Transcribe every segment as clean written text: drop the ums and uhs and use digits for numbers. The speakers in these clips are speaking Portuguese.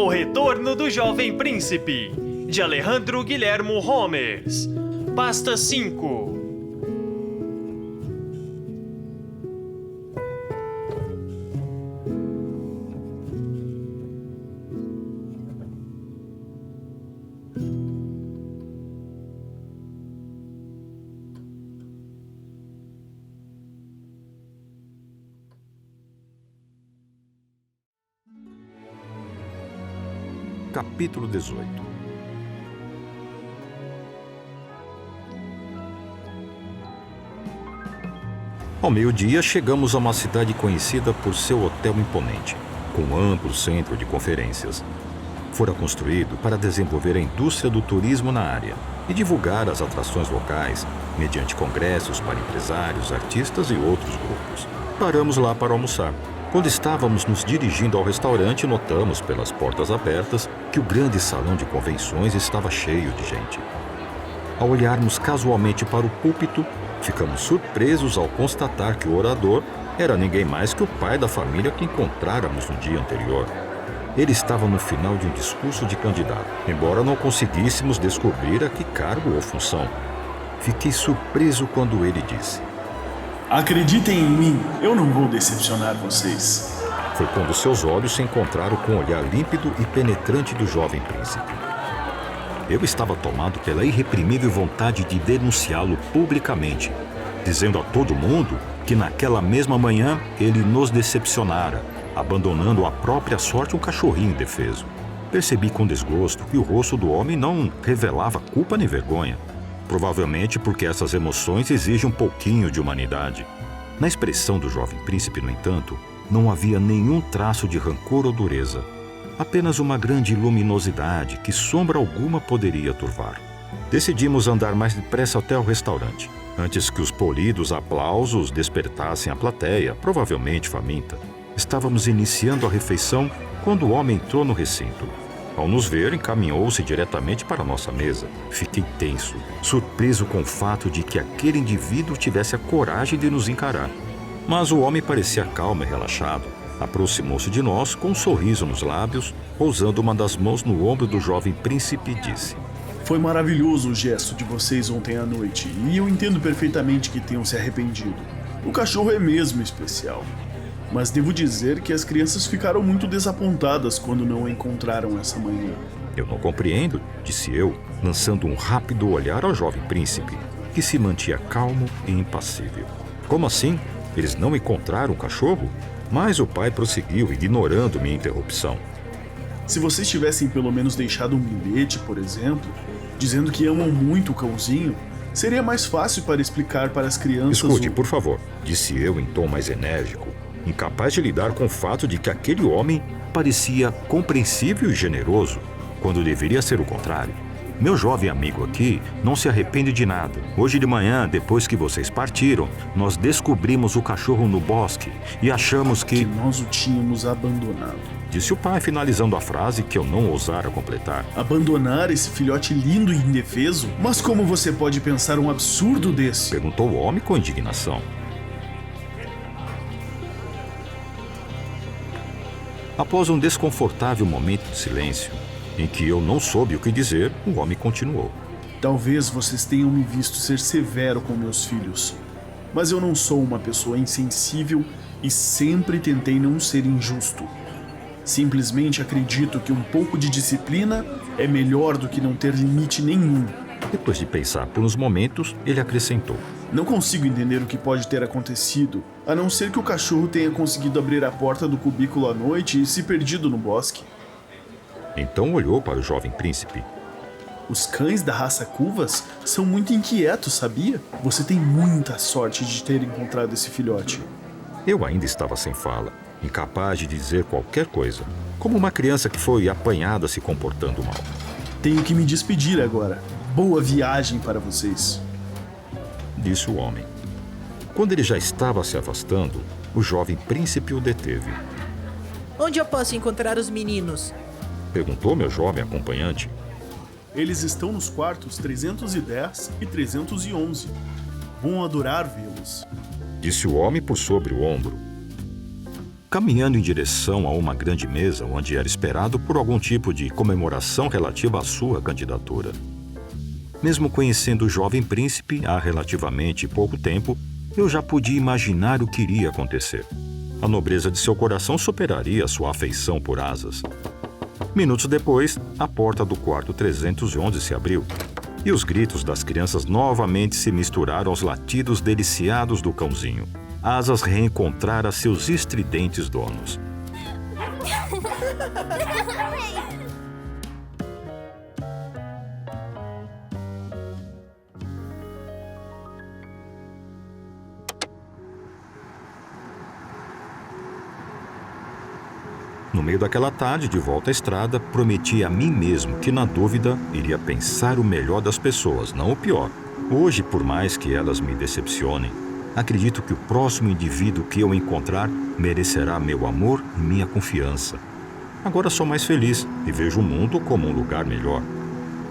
O Retorno do Jovem Príncipe, de Alejandro Guilhermo Holmes. Pasta 5. Capítulo 18. Ao meio-dia, chegamos a uma cidade conhecida por seu hotel imponente, com um amplo centro de conferências. Fora construído para desenvolver a indústria do turismo na área e divulgar as atrações locais, mediante congressos para empresários, artistas e outros grupos. Paramos lá para almoçar. Quando estávamos nos dirigindo ao restaurante, notamos pelas portas abertas que o grande salão de convenções estava cheio de gente. Ao olharmos casualmente para o púlpito, ficamos surpresos ao constatar que o orador era ninguém mais que o pai da família que encontráramos no dia anterior. Ele estava no final de um discurso de candidato, embora não conseguíssemos descobrir a que cargo ou função. Fiquei surpreso quando ele disse: "Acreditem em mim, eu não vou decepcionar vocês." Foi quando seus olhos se encontraram com o olhar límpido e penetrante do jovem príncipe. Eu estava tomado pela irreprimível vontade de denunciá-lo publicamente, dizendo a todo mundo que naquela mesma manhã ele nos decepcionara, abandonando à própria sorte um cachorrinho indefeso. Percebi com desgosto que o rosto do homem não revelava culpa nem vergonha. Provavelmente porque essas emoções exigem um pouquinho de humanidade. Na expressão do jovem príncipe, no entanto, não havia nenhum traço de rancor ou dureza. Apenas uma grande luminosidade que sombra alguma poderia turvar. Decidimos andar mais depressa até o restaurante, antes que os polidos aplausos despertassem a plateia, provavelmente faminta. Estávamos iniciando a refeição quando o homem entrou no recinto. Ao nos ver, encaminhou-se diretamente para a nossa mesa. Fiquei tenso, surpreso com o fato de que aquele indivíduo tivesse a coragem de nos encarar. Mas o homem parecia calmo e relaxado. Aproximou-se de nós com um sorriso nos lábios, pousando uma das mãos no ombro do jovem príncipe e disse: "Foi maravilhoso o gesto de vocês ontem à noite, e eu entendo perfeitamente que tenham se arrependido. O cachorro é mesmo especial. Mas devo dizer que as crianças ficaram muito desapontadas quando não o encontraram essa manhã." "Eu não compreendo", disse eu, lançando um rápido olhar ao jovem príncipe, que se mantinha calmo e impassível. "Como assim? Eles não encontraram o cachorro?" Mas o pai prosseguiu, ignorando minha interrupção. "Se vocês tivessem pelo menos deixado um bilhete, por exemplo, dizendo que amam muito o cãozinho, seria mais fácil para explicar para as crianças..." "Escute, por favor", disse eu em tom mais enérgico, incapaz de lidar com o fato de que aquele homem parecia compreensível e generoso, quando deveria ser o contrário. "Meu jovem amigo aqui não se arrepende de nada. Hoje de manhã, depois que vocês partiram, nós descobrimos o cachorro no bosque e achamos que nós o tínhamos abandonado", disse o pai, finalizando a frase que eu não ousara completar. "Abandonar esse filhote lindo e indefeso? Mas como você pode pensar um absurdo desse?" perguntou o homem com indignação. Após um desconfortável momento de silêncio, em que eu não soube o que dizer, o homem continuou: "Talvez vocês tenham me visto ser severo com meus filhos, mas eu não sou uma pessoa insensível e sempre tentei não ser injusto. Simplesmente acredito que um pouco de disciplina é melhor do que não ter limite nenhum." Depois de pensar por uns momentos, ele acrescentou: "Não consigo entender o que pode ter acontecido, a não ser que o cachorro tenha conseguido abrir a porta do cubículo à noite e se perdido no bosque." Então olhou para o jovem príncipe. "Os cães da raça Cuvas são muito inquietos, sabia? Você tem muita sorte de ter encontrado esse filhote." Eu ainda estava sem fala, incapaz de dizer qualquer coisa, como uma criança que foi apanhada se comportando mal. "Tenho que me despedir agora. Boa viagem para vocês", disse o homem. Quando ele já estava se afastando, o jovem príncipe o deteve. "Onde eu posso encontrar os meninos?" perguntou meu jovem acompanhante. "Eles estão nos quartos 310 e 311. Vão adorar vê-los", disse o homem por sobre o ombro. caminhando em direção a uma grande mesa onde era esperado por algum tipo de comemoração relativa à sua candidatura. Mesmo conhecendo o jovem príncipe há relativamente pouco tempo, eu já podia imaginar o que iria acontecer. A nobreza de seu coração superaria sua afeição por asas. Minutos depois, a porta do quarto 311 se abriu e os gritos das crianças novamente se misturaram aos latidos deliciados do cãozinho. Asas reencontrara seus estridentes donos. No meio daquela tarde, de volta à estrada, prometi a mim mesmo que, na dúvida, iria pensar o melhor das pessoas, não o pior. Hoje, por mais que elas me decepcionem, acredito que o próximo indivíduo que eu encontrar merecerá meu amor e minha confiança. Agora sou mais feliz e vejo o mundo como um lugar melhor.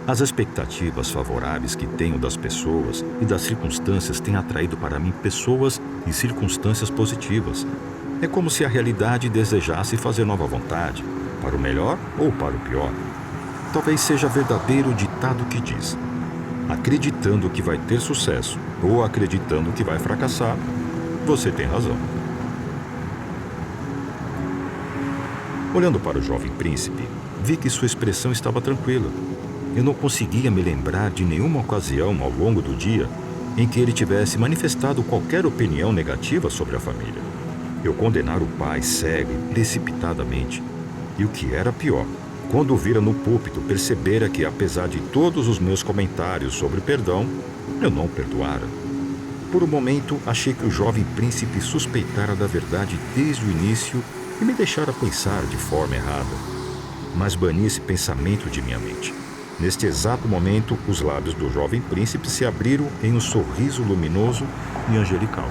As expectativas favoráveis que tenho das pessoas e das circunstâncias têm atraído para mim pessoas e circunstâncias positivas. É como se a realidade desejasse fazer nova vontade, para o melhor ou para o pior. Talvez seja verdadeiro o ditado que diz: acreditando que vai ter sucesso ou acreditando que vai fracassar, você tem razão. Olhando para o jovem príncipe, vi que sua expressão estava tranquila. Eu não conseguia me lembrar de nenhuma ocasião ao longo do dia em que ele tivesse manifestado qualquer opinião negativa sobre a família. Eu condenara o pai cego e precipitadamente. E o que era pior, quando o vira no púlpito, percebera que, apesar de todos os meus comentários sobre perdão, eu não o perdoara. Por um momento, achei que o jovem príncipe suspeitara da verdade desde o início e me deixara pensar de forma errada. Mas bani esse pensamento de minha mente. Neste exato momento, os lábios do jovem príncipe se abriram em um sorriso luminoso e angelical.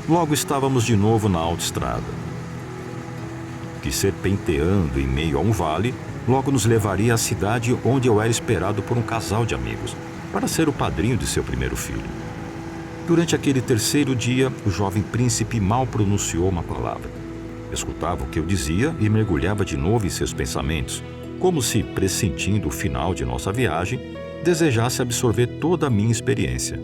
Logo estávamos de novo na autoestrada, que, serpenteando em meio a um vale, logo nos levaria à cidade onde eu era esperado por um casal de amigos, para ser o padrinho de seu primeiro filho. Durante aquele terceiro dia, o jovem príncipe mal pronunciou uma palavra. Escutava o que eu dizia e mergulhava de novo em seus pensamentos, como se, pressentindo o final de nossa viagem, desejasse absorver toda a minha experiência.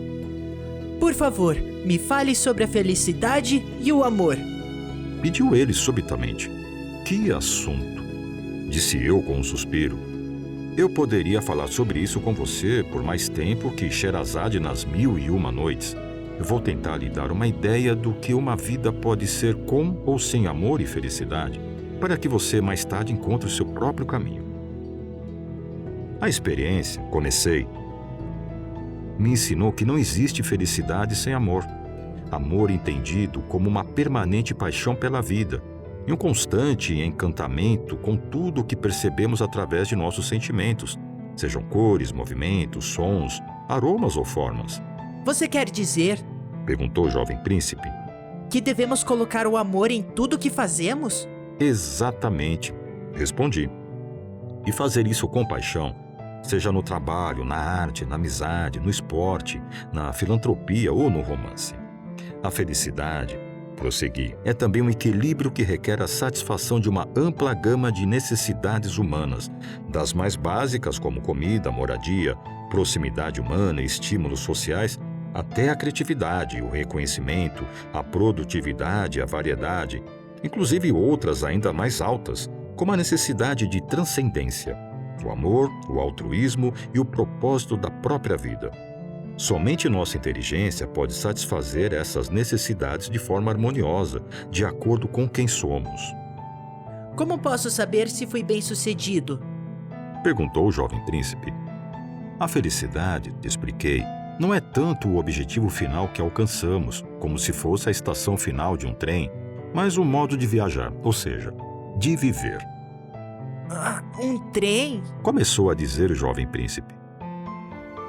Por favor, me fale sobre a felicidade e o amor. Pediu ele subitamente. Que assunto! Disse eu com um suspiro. Eu poderia falar sobre isso com você por mais tempo que Sherazade nas 1001 noites. Eu vou tentar lhe dar uma ideia do que uma vida pode ser com ou sem amor e felicidade, para que você mais tarde encontre o seu próprio caminho. A experiência, comecei, me ensinou que não existe felicidade sem amor. Amor entendido como uma permanente paixão pela vida e um constante encantamento com tudo o que percebemos através de nossos sentimentos, sejam cores, movimentos, sons, aromas ou formas. Você quer dizer, perguntou o jovem príncipe, que devemos colocar o amor em tudo que fazemos? Exatamente, respondi. E fazer isso com paixão, seja no trabalho, na arte, na amizade, no esporte, na filantropia ou no romance. A felicidade, prossegui, é também um equilíbrio que requer a satisfação de uma ampla gama de necessidades humanas, das mais básicas como comida, moradia, proximidade humana e estímulos sociais, até a criatividade, o reconhecimento, a produtividade, a variedade, inclusive outras ainda mais altas, como a necessidade de transcendência, o amor, o altruísmo e o propósito da própria vida. Somente nossa inteligência pode satisfazer essas necessidades de forma harmoniosa, de acordo com quem somos. Como posso saber se fui bem-sucedido? Perguntou o jovem príncipe. A felicidade, te expliquei, não é tanto o objetivo final que alcançamos, como se fosse a estação final de um trem, mas o modo de viajar, ou seja, de viver. Um trem? Começou a dizer o jovem príncipe.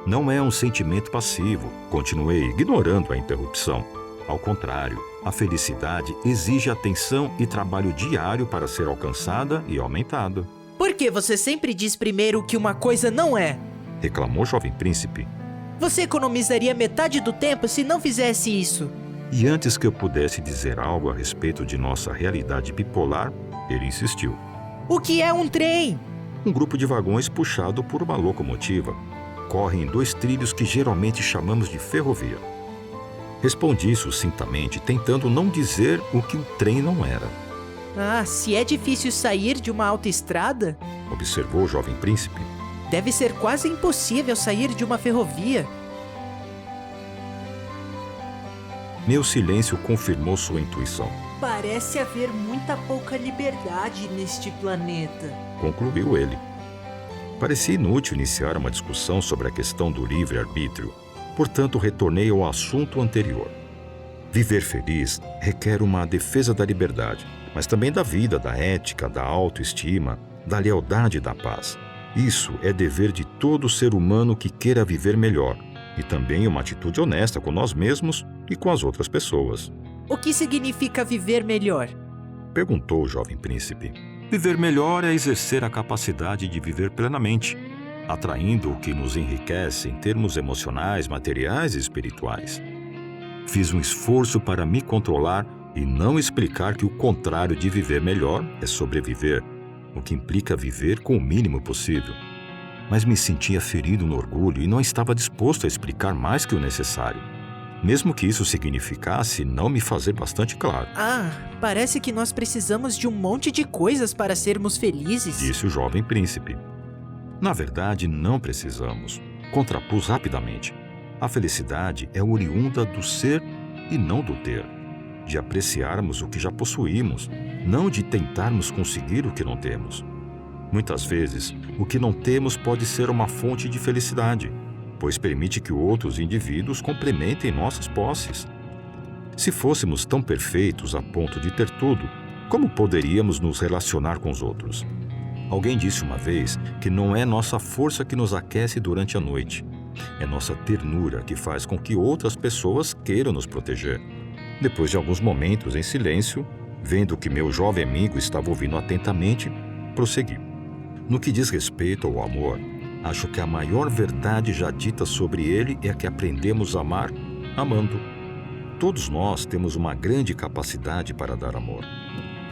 Não é um sentimento passivo, continuei, ignorando a interrupção. Ao contrário, a felicidade exige atenção e trabalho diário para ser alcançada e aumentada. Por que você sempre diz primeiro que uma coisa não é? Reclamou o jovem príncipe. Você economizaria metade do tempo se não fizesse isso. E antes que eu pudesse dizer algo a respeito de nossa realidade bipolar, ele insistiu. O que é um trem? Um grupo de vagões puxado por uma locomotiva corre em 2 trilhos que geralmente chamamos de ferrovia. Respondi sucintamente, tentando não dizer o que o trem não era. Ah, se é difícil sair de uma autoestrada, Observou o jovem príncipe. deve ser quase impossível sair de uma ferrovia. Meu silêncio confirmou sua intuição. Parece haver muita pouca liberdade neste planeta. Concluiu ele. Parecia inútil iniciar uma discussão sobre a questão do livre-arbítrio, portanto retornei ao assunto anterior. Viver feliz requer uma defesa da liberdade, mas também da vida, da ética, da autoestima, da lealdade e da paz. Isso é dever de todo ser humano que queira viver melhor, e também uma atitude honesta com nós mesmos e com as outras pessoas. O que significa viver melhor? Perguntou o jovem príncipe. Viver melhor é exercer a capacidade de viver plenamente, atraindo o que nos enriquece em termos emocionais, materiais e espirituais. Fiz um esforço para me controlar e não explicar que o contrário de viver melhor é sobreviver, o que implica viver com o mínimo possível. Mas me sentia ferido no orgulho e não estava disposto a explicar mais que o necessário, mesmo que isso significasse não me fazer bastante claro. Ah, parece que nós precisamos de um monte de coisas para sermos felizes. Disse o jovem príncipe. Na verdade, não precisamos. Contrapus rapidamente. A felicidade é oriunda do ser e não do ter. De apreciarmos o que já possuímos, não de tentarmos conseguir o que não temos. Muitas vezes, o que não temos pode ser uma fonte de felicidade, pois permite que outros indivíduos complementem nossas posses. Se fôssemos tão perfeitos a ponto de ter tudo, como poderíamos nos relacionar com os outros? Alguém disse uma vez que não é nossa força que nos aquece durante a noite. É nossa ternura que faz com que outras pessoas queiram nos proteger. Depois de alguns momentos em silêncio, vendo que meu jovem amigo estava ouvindo atentamente, prossegui. No que diz respeito ao amor, acho que a maior verdade já dita sobre ele é que aprendemos a amar amando. Todos nós temos uma grande capacidade para dar amor.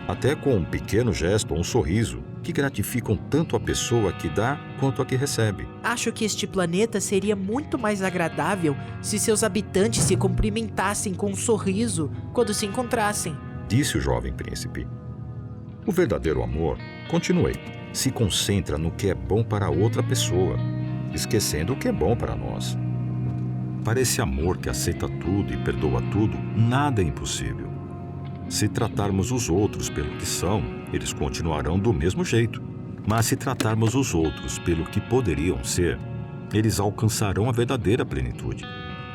Até com um pequeno gesto ou um sorriso, que gratificam tanto a pessoa que dá quanto a que recebe. Acho que este planeta seria muito mais agradável se seus habitantes se cumprimentassem com um sorriso quando se encontrassem. Disse o jovem príncipe. O verdadeiro amor, continuei, se concentra no que é bom para outra pessoa, esquecendo o que é bom para nós. Para esse amor que aceita tudo e perdoa tudo, nada é impossível. Se tratarmos os outros pelo que são, eles continuarão do mesmo jeito. Mas se tratarmos os outros pelo que poderiam ser, eles alcançarão a verdadeira plenitude.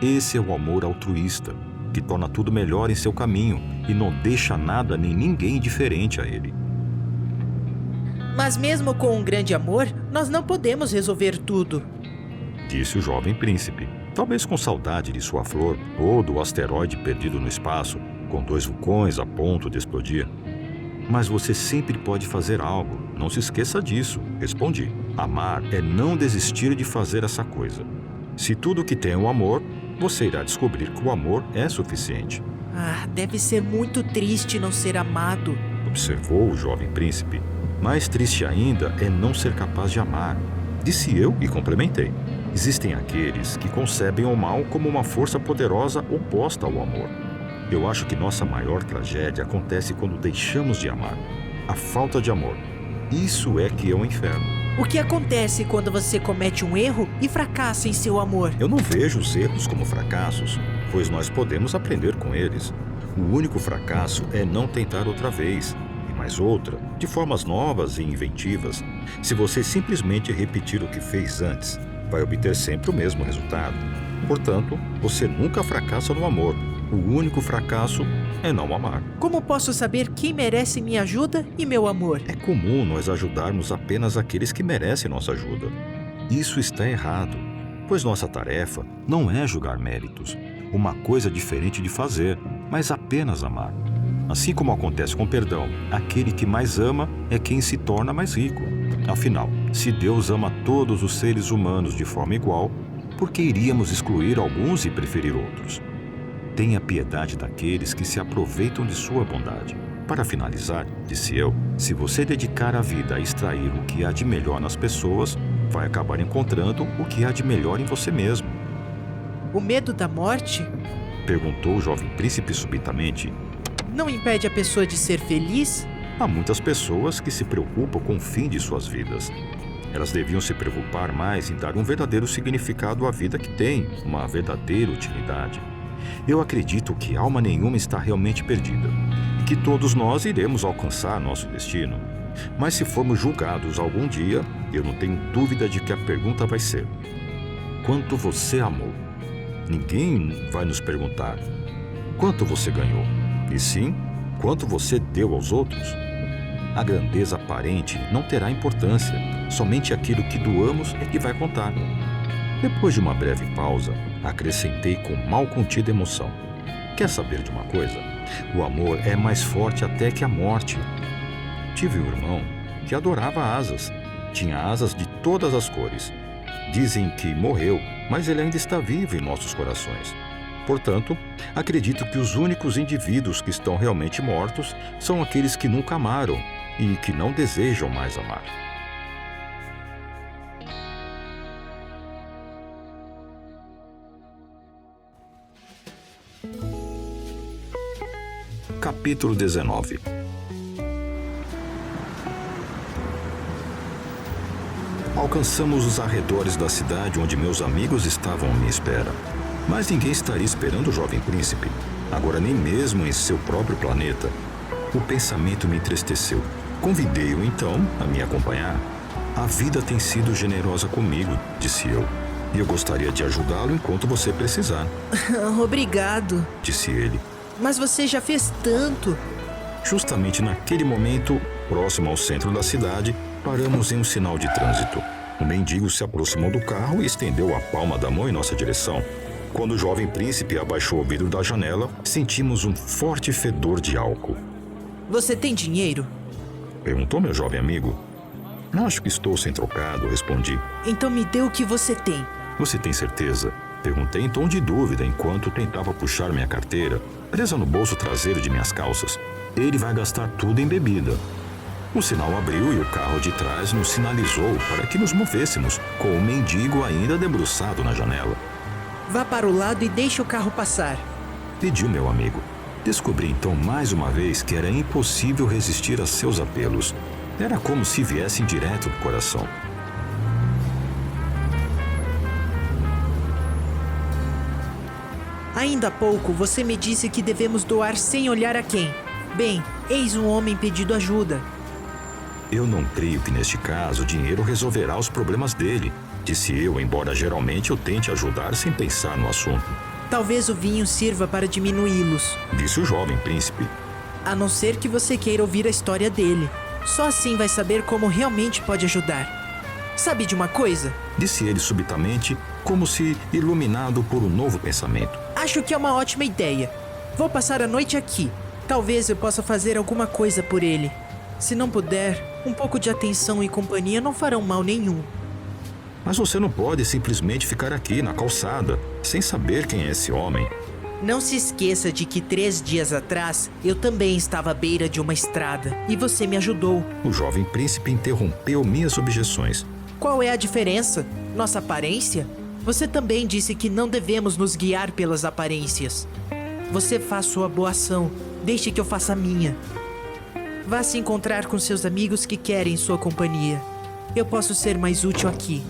Esse é o amor altruísta, que torna tudo melhor em seu caminho e não deixa nada nem ninguém diferente a ele. Mas mesmo com um grande amor, nós não podemos resolver tudo. Disse o jovem príncipe, talvez com saudade de sua flor ou do asteroide perdido no espaço, com 2 vulcões a ponto de explodir. Mas você sempre pode fazer algo, não se esqueça disso, respondi. Amar é não desistir de fazer essa coisa. Se tudo que tem é o amor, você irá descobrir que o amor é suficiente. Ah, deve ser muito triste não ser amado. Observou o jovem príncipe. Mais triste ainda é não ser capaz de amar. Disse eu e complementei. Existem aqueles que concebem o mal como uma força poderosa oposta ao amor. Eu acho que nossa maior tragédia acontece quando deixamos de amar. A falta de amor. Isso é que é o inferno. O que acontece quando você comete um erro e fracassa em seu amor? Eu não vejo os erros como fracassos, pois nós podemos aprender com eles. O único fracasso é não tentar outra vez, e mais outra, de formas novas e inventivas. Se você simplesmente repetir o que fez antes, vai obter sempre o mesmo resultado. Portanto, você nunca fracassa no amor. O único fracasso é não amar. Como posso saber quem merece minha ajuda e meu amor? É comum nós ajudarmos apenas aqueles que merecem nossa ajuda. Isso está errado, pois nossa tarefa não é julgar méritos, uma coisa diferente de fazer, mas apenas amar. Assim como acontece com perdão, aquele que mais ama é quem se torna mais rico. Afinal, se Deus ama todos os seres humanos de forma igual, por que iríamos excluir alguns e preferir outros? tenha piedade daqueles que se aproveitam de sua bondade. Para finalizar, disse eu, se você dedicar a vida a extrair o que há de melhor nas pessoas, vai acabar encontrando o que há de melhor em você mesmo. O medo da morte Perguntou o jovem príncipe subitamente. não impede a pessoa de ser feliz? Há muitas pessoas que se preocupam com o fim de suas vidas. Elas deviam se preocupar mais em dar um verdadeiro significado à vida que têm, uma verdadeira utilidade. Eu acredito que alma nenhuma está realmente perdida e que todos nós iremos alcançar nosso destino. Mas se formos julgados algum dia, eu não tenho dúvida de que a pergunta vai ser: quanto você amou? Ninguém vai nos perguntar quanto você ganhou, e sim quanto você deu aos outros. A grandeza aparente não terá importância, somente aquilo que doamos é que vai contar. Depois de uma breve pausa, acrescentei com mal contida emoção: quer saber de uma coisa? O amor é mais forte até que a morte. Tive um irmão que adorava asas. Tinha asas de todas as cores. Dizem que morreu, mas ele ainda está vivo em nossos corações. Portanto, acredito que os únicos indivíduos que estão realmente mortos são aqueles que nunca amaram e que não desejam mais amar. Capítulo 19. Alcançamos os arredores da cidade onde meus amigos estavam à minha espera. Mas ninguém estaria esperando o jovem príncipe, agora nem mesmo em seu próprio planeta. O pensamento me entristeceu. Convidei-o então a me acompanhar. A vida tem sido generosa comigo, disse eu, e eu gostaria de ajudá-lo enquanto você precisar. Obrigado. Disse ele. Mas você já fez tanto. Justamente naquele momento, próximo ao centro da cidade, paramos em um sinal de trânsito. O mendigo se aproximou do carro e estendeu a palma da mão em nossa direção. Quando o jovem príncipe abaixou o vidro da janela, sentimos um forte fedor de álcool. Você tem dinheiro? Perguntou meu jovem amigo. Acho que estou sem trocado, respondi. Então me dê o que você tem. Você tem certeza? Perguntei em tom de dúvida enquanto tentava puxar minha carteira, presa no bolso traseiro de minhas calças. Ele vai gastar tudo em bebida. O sinal abriu e o carro de trás nos sinalizou para que nos movêssemos, com o mendigo ainda debruçado na janela. Vá para o lado e deixe o carro passar. Pediu meu amigo. Descobri então mais uma vez que era impossível resistir a seus apelos. Era como se viessem direto do coração. Ainda há pouco você me disse que devemos doar sem olhar a quem. Bem, eis um homem pedindo ajuda. Eu não creio que neste caso o dinheiro resolverá os problemas dele, disse eu, embora geralmente eu tente ajudar sem pensar no assunto. Talvez o vinho sirva para diminuí-los. Disse o jovem príncipe. A não ser que você queira ouvir a história dele. Só assim vai saber como realmente pode ajudar. Sabe de uma coisa? Disse ele subitamente, como se iluminado por um novo pensamento. Acho que é uma ótima ideia. Vou passar a noite aqui. Talvez eu possa fazer alguma coisa por ele. Se não puder, um pouco de atenção e companhia não farão mal nenhum. Mas você não pode simplesmente ficar aqui na calçada, sem saber quem é esse homem. Não se esqueça de que 3 dias atrás, eu também estava à beira de uma estrada e você me ajudou. O jovem príncipe interrompeu minhas objeções. Qual é a diferença? Nossa aparência? Você também disse que não devemos nos guiar pelas aparências. Você faz sua boa ação, deixe que eu faça a minha. Vá se encontrar com seus amigos que querem sua companhia. Eu posso ser mais útil aqui.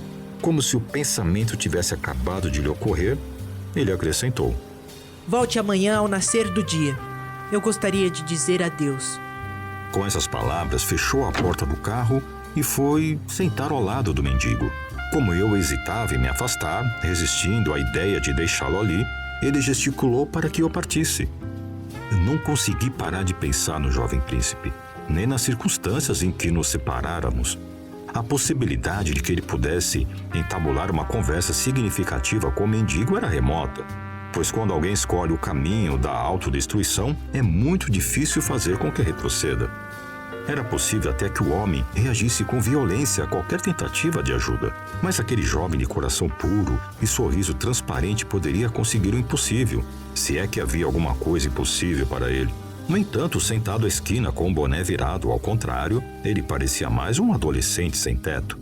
Como se o pensamento tivesse acabado de lhe ocorrer, ele acrescentou. Volte amanhã ao nascer do dia. Eu gostaria de dizer adeus. Com essas palavras, fechou a porta do carro e foi sentar ao lado do mendigo. Como eu hesitava em me afastar, resistindo à ideia de deixá-lo ali, ele gesticulou para que eu partisse. Eu não consegui parar de pensar no jovem príncipe, nem nas circunstâncias em que nos separáramos. A possibilidade de que ele pudesse entabular uma conversa significativa com o mendigo era remota, pois quando alguém escolhe o caminho da autodestruição, é muito difícil fazer com que retroceda. Era possível até que o homem reagisse com violência a qualquer tentativa de ajuda. Mas aquele jovem de coração puro e sorriso transparente poderia conseguir o impossível, se é que havia alguma coisa impossível para ele. No entanto, sentado à esquina com o boné virado ao contrário, ele parecia mais um adolescente sem teto.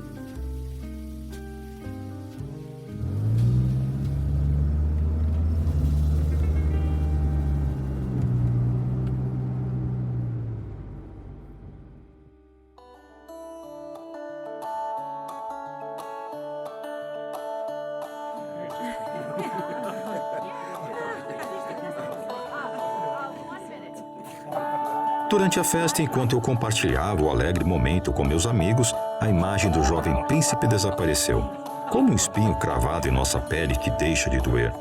Durante a festa, enquanto eu compartilhava o alegre momento com meus amigos, a imagem do jovem príncipe desapareceu, como um espinho cravado em nossa pele que deixa de doer.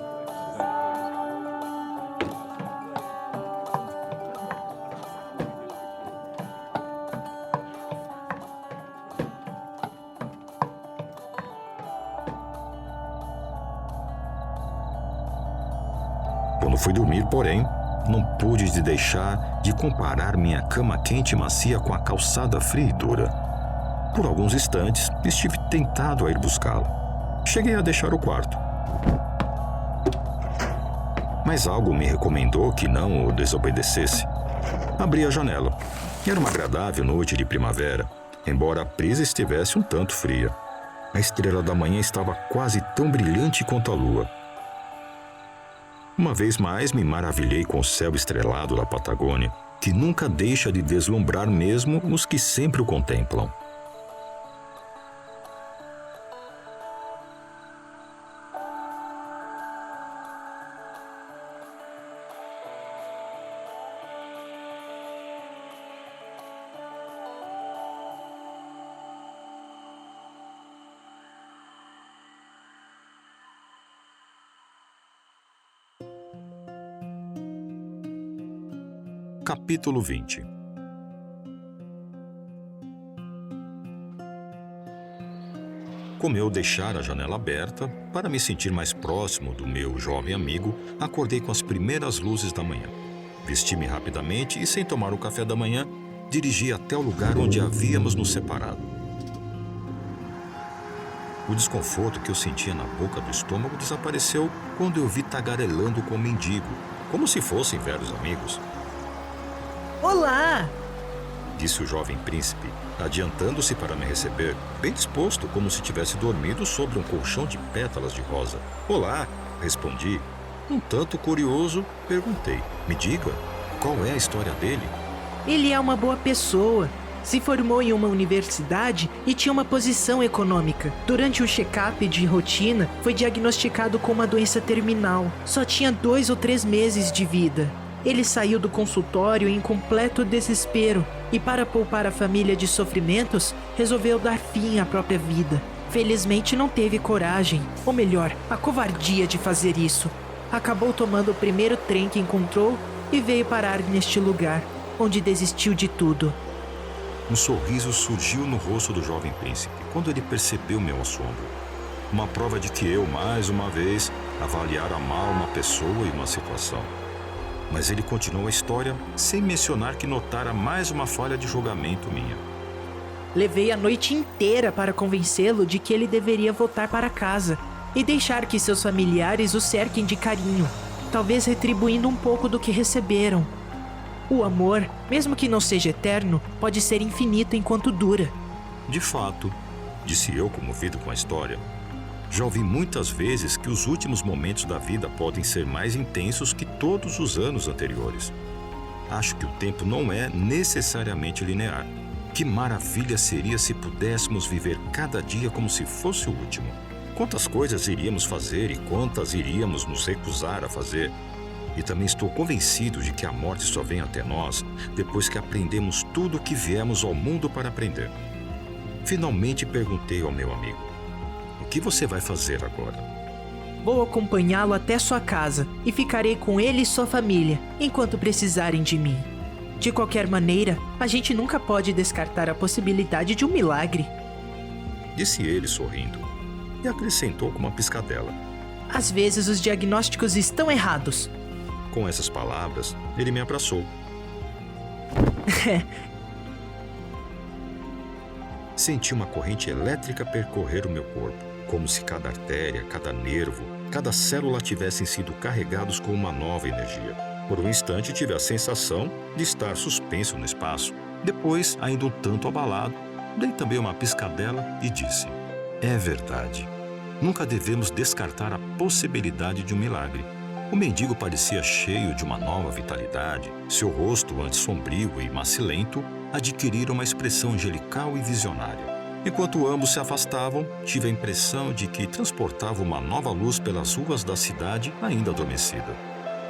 Quando fui dormir, porém, não pude deixar de comparar minha cama quente e macia com a calçada fria e dura. Por alguns instantes, estive tentado a ir buscá-la. Cheguei a deixar o quarto. Mas algo me recomendou que não o desobedecesse. Abri a janela. Era uma agradável noite de primavera, embora a brisa estivesse um tanto fria. A estrela da manhã estava quase tão brilhante quanto a lua. Uma vez mais me maravilhei com o céu estrelado da Patagônia, que nunca deixa de deslumbrar mesmo os que sempre o contemplam. Capítulo 20. Como eu deixara a janela aberta, para me sentir mais próximo do meu jovem amigo, acordei com as primeiras luzes da manhã. Vesti-me rapidamente e, sem tomar o café da manhã, dirigi até o lugar onde havíamos nos separado. O desconforto que eu sentia na boca do estômago desapareceu quando eu vi tagarelando com o mendigo, como se fossem velhos amigos. Olá! Disse o jovem príncipe, adiantando-se para me receber, bem disposto, como se tivesse dormido sobre um colchão de pétalas de rosa. Olá, respondi. Um tanto curioso, perguntei. Me diga, qual é a história dele? Ele é uma boa pessoa. Se formou em uma universidade e tinha uma posição econômica. Durante o check-up de rotina, foi diagnosticado com uma doença terminal. Só tinha 2 ou 3 meses de vida. Ele saiu do consultório em completo desespero e, para poupar a família de sofrimentos, resolveu dar fim à própria vida. Felizmente não teve coragem, ou melhor, a covardia de fazer isso. Acabou tomando o primeiro trem que encontrou e veio parar neste lugar, onde desistiu de tudo. Um sorriso surgiu no rosto do jovem príncipe quando ele percebeu meu assombro. Uma prova de que eu, mais uma vez, avaliara mal uma pessoa e uma situação. Mas ele continuou a história sem mencionar que notara mais uma falha de julgamento minha. Levei a noite inteira para convencê-lo de que ele deveria voltar para casa e deixar que seus familiares o cerquem de carinho, talvez retribuindo um pouco do que receberam. O amor, mesmo que não seja eterno, pode ser infinito enquanto dura. De fato, disse eu, comovido com a história. Já ouvi muitas vezes que os últimos momentos da vida podem ser mais intensos que todos os anos anteriores. Acho que o tempo não é necessariamente linear. Que maravilha seria se pudéssemos viver cada dia como se fosse o último. Quantas coisas iríamos fazer e quantas iríamos nos recusar a fazer. E também estou convencido de que a morte só vem até nós depois que aprendemos tudo o que viemos ao mundo para aprender. Finalmente perguntei ao meu amigo: o que você vai fazer agora? Vou acompanhá-lo até sua casa e ficarei com ele e sua família, enquanto precisarem de mim. De qualquer maneira, a gente nunca pode descartar a possibilidade de um milagre. Disse ele sorrindo, e acrescentou com uma piscadela: Às vezes os diagnósticos estão errados. Com essas palavras, ele me abraçou. Senti uma corrente elétrica percorrer o meu corpo, como se cada artéria, cada nervo, cada célula tivessem sido carregados com uma nova energia. Por um instante tive a sensação de estar suspenso no espaço. Depois, ainda um tanto abalado, dei também uma piscadela e disse: é verdade. Nunca devemos descartar a possibilidade de um milagre. O mendigo parecia cheio de uma nova vitalidade. Seu rosto, antes sombrio e macilento, adquirira uma expressão angelical e visionária. Enquanto ambos se afastavam, tive a impressão de que transportava uma nova luz pelas ruas da cidade ainda adormecida.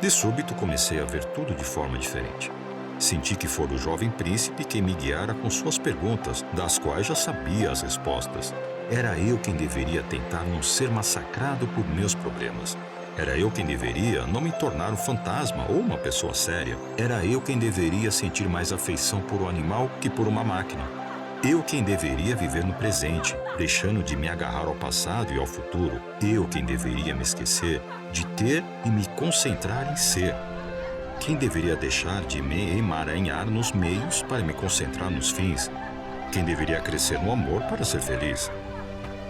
De súbito comecei a ver tudo de forma diferente. Senti que fora o jovem príncipe quem me guiara com suas perguntas, das quais já sabia as respostas. Era eu quem deveria tentar não ser massacrado por meus problemas. Era eu quem deveria não me tornar um fantasma ou uma pessoa séria. Era eu quem deveria sentir mais afeição por um animal que por uma máquina. Eu quem deveria viver no presente, deixando de me agarrar ao passado e ao futuro. Eu quem deveria me esquecer de ter e me concentrar em ser. Quem deveria deixar de me emaranhar nos meios para me concentrar nos fins. Quem deveria crescer no amor para ser feliz.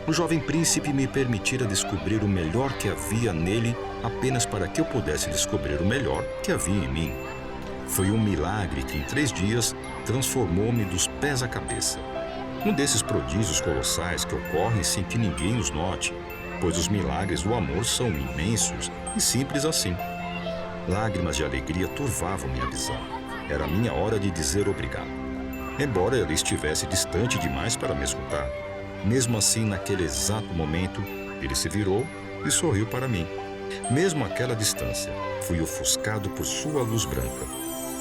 O jovem príncipe me permitira descobrir o melhor que havia nele apenas para que eu pudesse descobrir o melhor que havia em mim. Foi um milagre que em 3 dias transformou-me dos pés à cabeça. Um desses prodígios colossais que ocorrem sem que ninguém os note, pois os milagres do amor são imensos e simples assim. Lágrimas de alegria turvavam minha visão. Era a minha hora de dizer obrigado. Embora ele estivesse distante demais para me escutar. Mesmo assim, naquele exato momento, ele se virou e sorriu para mim. Mesmo àquela distância, fui ofuscado por sua luz branca.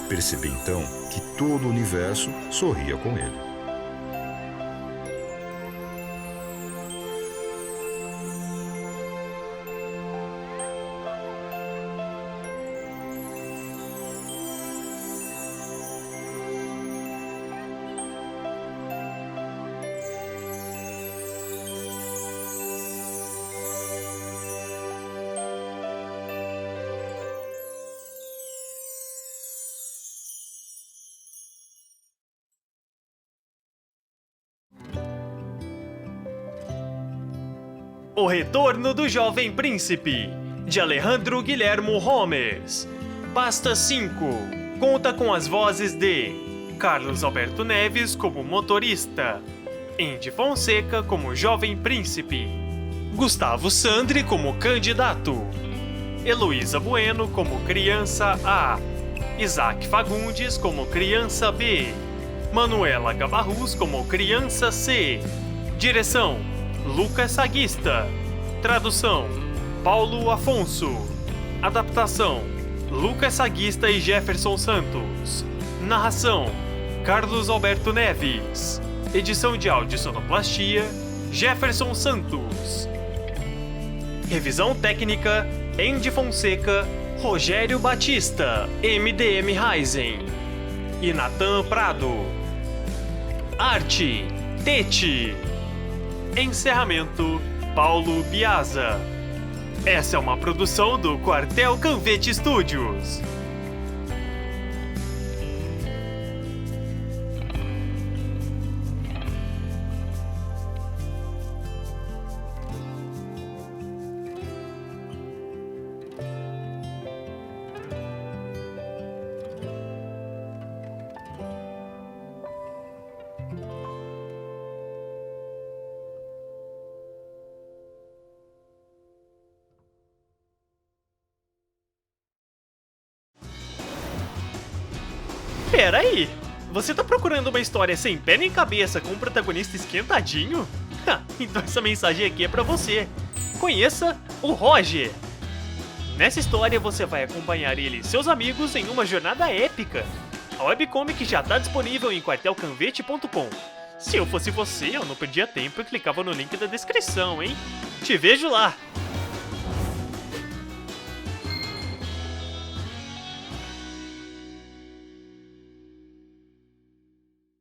Percebi então que todo o universo sorria com ele. O Retorno do Jovem Príncipe, de Alejandro Guilhermo Holmes. Pasta 5. Conta com as vozes de Carlos Alberto Neves como motorista, Andy Fonseca como Jovem Príncipe, Gustavo Sandri como candidato, Heloísa Bueno como criança A, Isaac Fagundes como criança B, Manuela Gabarrus como criança C. Direção: Lucas Saguista. Tradução: Paulo Afonso. Adaptação: Lucas Saguista e Jefferson Santos. Narração: Carlos Alberto Neves. Edição de áudio e sonoplastia: Jefferson Santos. Revisão técnica: Andy Fonseca, Rogério Batista, MDM Ryzen e Natan Prado. Arte: Tete. Encerramento: Paulo Biasa. Essa é uma produção do Quartel Canvete Studios. Peraí, você tá procurando uma história sem pé nem cabeça com um protagonista esquentadinho? Então essa mensagem aqui é pra você. Conheça o Roger. Nessa história você vai acompanhar ele e seus amigos em uma jornada épica. A webcomic já tá disponível em quartelcanvete.com. Se eu fosse você, eu não perdia tempo e clicava no link da descrição, hein? Te vejo lá!